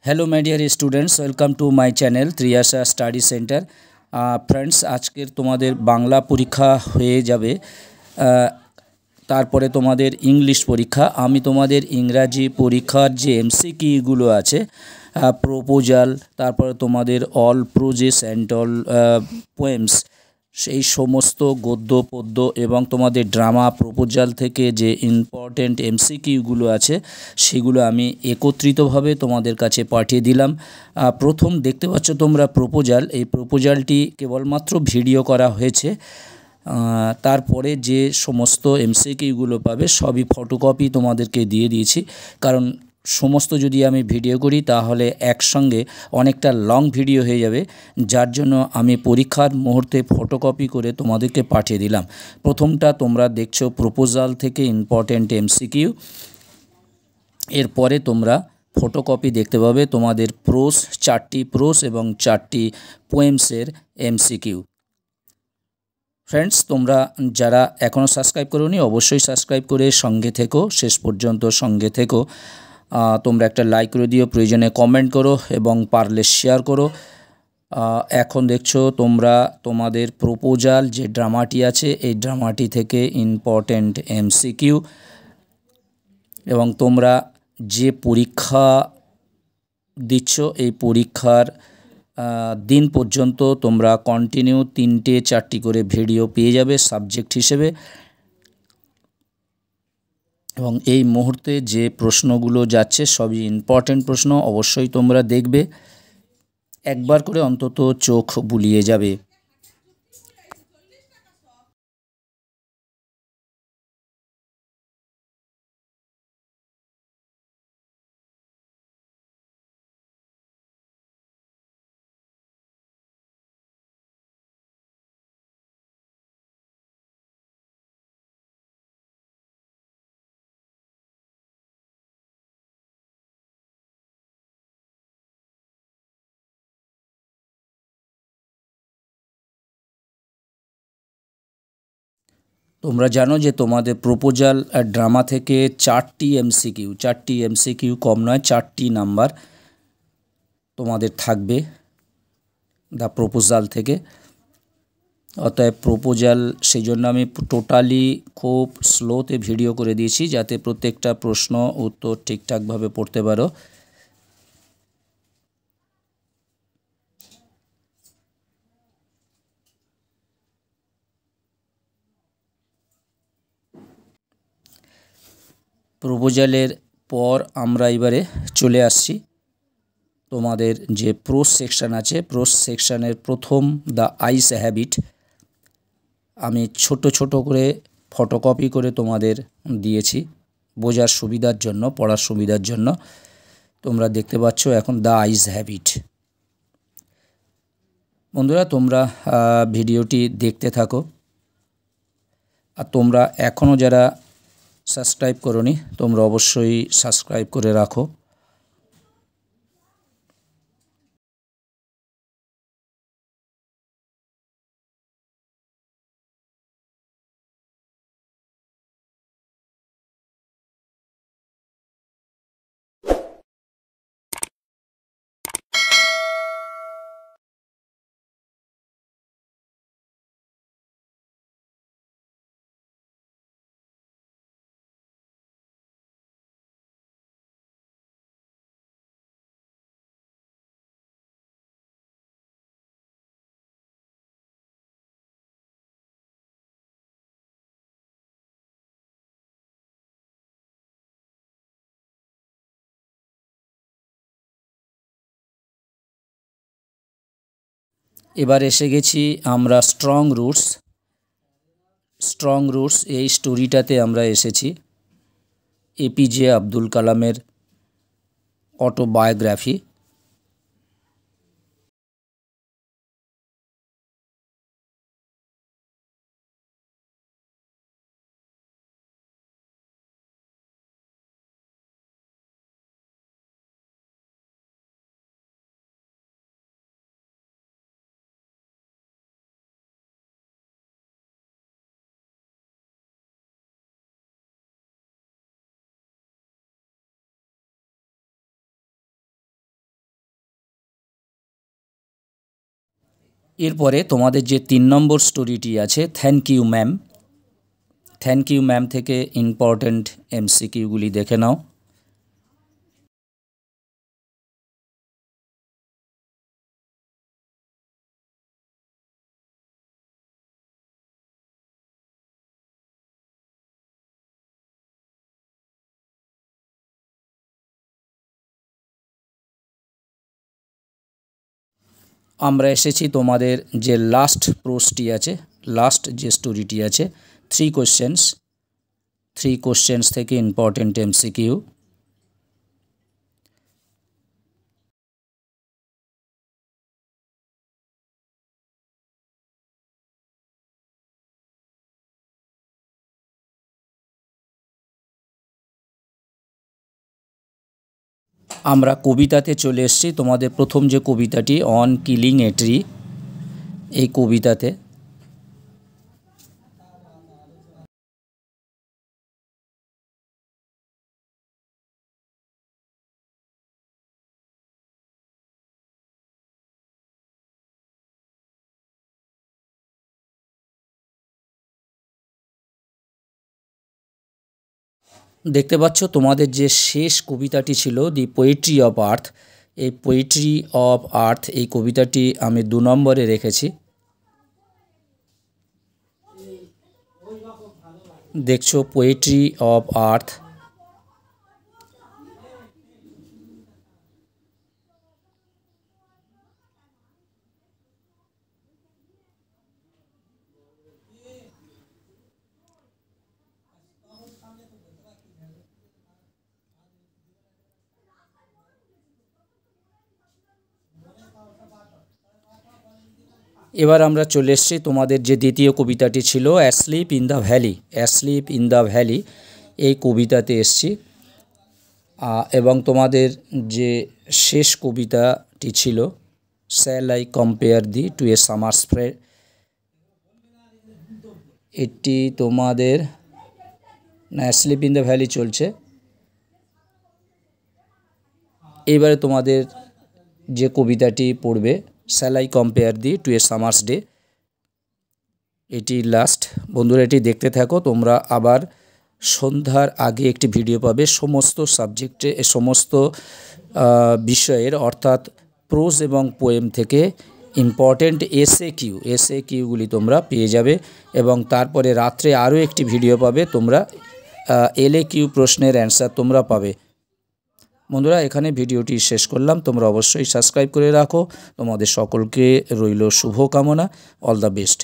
Hello my dear students welcome to my channel Triyasha study centre. Friends आजकेर तुम्हादेर बांगला परीक्षा हये जाबे, तारपरे तुम्हादेर इंग्लिश परीक्षा। आमी तुम्हादेर इंग्राजी परीक्षार जे एमसीकिউগুলো আছে प्रपोजाल, तारपरे तुम्हादेर अल प्रोजेस एंड अल पोएम्स, সেই সমস্ত গদ্য পদ্য এবং তোমাদের ড্রামা প্রপোজাল থেকে যে ইম্পর্টেন্ট এমসিকিউগুলো আছে সেগুলো আমি একত্রিতভাবে তোমাদের কাছে পাঠিয়ে দিলাম। প্রথম দেখতে পাচ্ছ তোমরা প্রপোজাল, এই প্রপোজালটি কেবলমাত্র ভিডিও করা হয়েছে। তারপরে যে সমস্ত এমসিকিউগুলো পাবে সবই ফটোকপি তোমাদেরকে দিয়ে দিয়েছি, কারণ সমস্ত যদি আমি ভিডিও করি তাহলে একসঙ্গে অনেকটা লং ভিডিও হয়ে যাবে, যার জন্য আমি পরীক্ষার মুহূর্তে ফটোকপি করে তোমাদেরকে পাঠিয়ে দিলাম। প্রথমটা তোমরা দেখছো প্রপোজাল থেকে ইম্পর্টেন্ট এমসিকিউ, এরপরে তোমরা ফটোকপি দেখতে পাবে তোমাদের প্রোস, 4টি প্রোস এবং 4টি পোয়েমসের এমসিকিউ। ফ্রেন্ডস, তোমরা যারা এখনও সাবস্ক্রাইব করোনি অবশ্যই সাবস্ক্রাইব করে সঙ্গে থেকো, শেষ পর্যন্ত সঙ্গে থেকো। তোমরা একটা লাইক করে দিও, প্রয়োজনে কমেন্ট করো এবং পারলে শেয়ার করো। এখন দেখছো তোমরা তোমাদের প্রপোজাল যে ড্রামাটি আছে এই ড্রামাটি থেকে ইম্পর্টেন্ট এমসিকিউ, এবং তোমরা যে পরীক্ষা দিচ্ছ এই পরীক্ষার দিন পর্যন্ত তোমরা কন্টিনিউ 3টে 4টি করে ভিডিও পেয়ে যাবে সাবজেক্ট হিসেবে। এবং এই মুহূর্তে যে প্রশ্নগুলো যাচ্ছে সবই ইম্পর্টেন্ট প্রশ্ন, অবশ্যই তোমরা দেখবে, একবার করে অন্তত চোখ বুলিয়ে যাবে। তোমরা জানো যে তোমাদের প্রপোজাল ড্রামা থেকে 4টি এমসিকিউ কম নয়, 4টি নাম্বার তোমাদের থাকবে দ্য প্রপোজাল থেকে। অতএব প্রপোজাল সেই জন্য আমি টোটালি খুব স্লোতে ভিডিও করে দিয়েছি, যাতে প্রত্যেকটা প্রশ্ন উত্তর ঠিকঠাকভাবে পড়তে পারো। প্রপোজালের পর আমরা এবারে চলে আসছি তোমাদের যে প্রোস সেকশন আছে, প্রোস সেকশনের প্রথম দ্য আইস হ্যাবিট। আমি ছোট ছোট করে ফটোকপি করে তোমাদের দিয়েছি বোঝার সুবিধার জন্য, পড়ার সুবিধার জন্য। তোমরা দেখতে পাচ্ছ এখন দ্য আইস হ্যাবিট। বন্ধুরা তোমরা ভিডিওটি দেখতে থাকো, আর তোমরা এখনও যারা সাবস্ক্রাইব করোনি তোমরা অবশ্যই সাবস্ক্রাইব করে রাখো। এবার এসে গেছি আমরা স্ট্রং রুটস এই স্টোরিটাতে আমরা এসেছি। এপিজে আব্দুল কালামের অটোবায়োগ্রাফি। এরপরে তোমাদের যে 3 নম্বর স্টোরিটি আছে thank you ma'am, thank you ma'am থেকে ইম্পর্ট্যান্ট এমসিকিউগুলি দেখে নাও। আমরা এসেছি তোমাদের যে লাস্ট প্রোজটি আছে, লাস্ট যে স্টোরিটি আছে, 3 কোশ্চেন্স থেকে ইম্পর্ট্যান্ট এমসিকিউ। আমরা কবিতাতে চলে এসেছি। তোমাদের প্রথম যে কবিতাটি অন কিলিং এ ট্রি, এই কবিতাতে দেখতে পাচ্ছ তোমাদের যে শেষ কবিতাটি ছিল দি পোয়েট্রি অফ আর্থ, এই পোয়েট্রি অফ আর্থ এই কবিতাটি আমি 2 নম্বরে রেখেছি। দেখছো পোয়েট্রি অফ আর্থ। এবার আমরা চলে এসেছি তোমাদের যে দ্বিতীয় কবিতাটি ছিল asleep in the valley, asleep in the valley এই কবিতাতে এসেছি। এবং তোমাদের যে শেষ কবিতাটি ছিল shall I compare thee to a summer spray, এটি তোমাদের না অ্যাসলিপ ইন দ্য ভ্যালি চলছে। এবারে তোমাদের যে কবিতাটি পড়বে shall I compare thee to a summer's day, এটি লাস্ট। বন্ধুরা এটি দেখতে থাকো, তোমরা আবার সন্ধ্যার আগে একটি ভিডিও পাবে সমস্ত সাবজেক্টে, সমস্ত বিষয়ের অর্থাৎ প্রোজ এবং পোয়েম থেকে ইম্পর্ট্যান্ট এসএ কিউগুলি তোমরা পেয়ে যাবে। এবং তারপরে রাত্রে আরও একটি ভিডিও পাবে, তোমরা LAQ প্রশ্নের অ্যান্সার তোমরা পাবে। বন্ধুরা এখানে ভিডিওটি শেষ করলাম, তোমরা অবশ্যই সাবস্ক্রাইব করে রাখো। তোমাদের সকলকে রইল শুভকামনা, অল দ্য বেস্ট।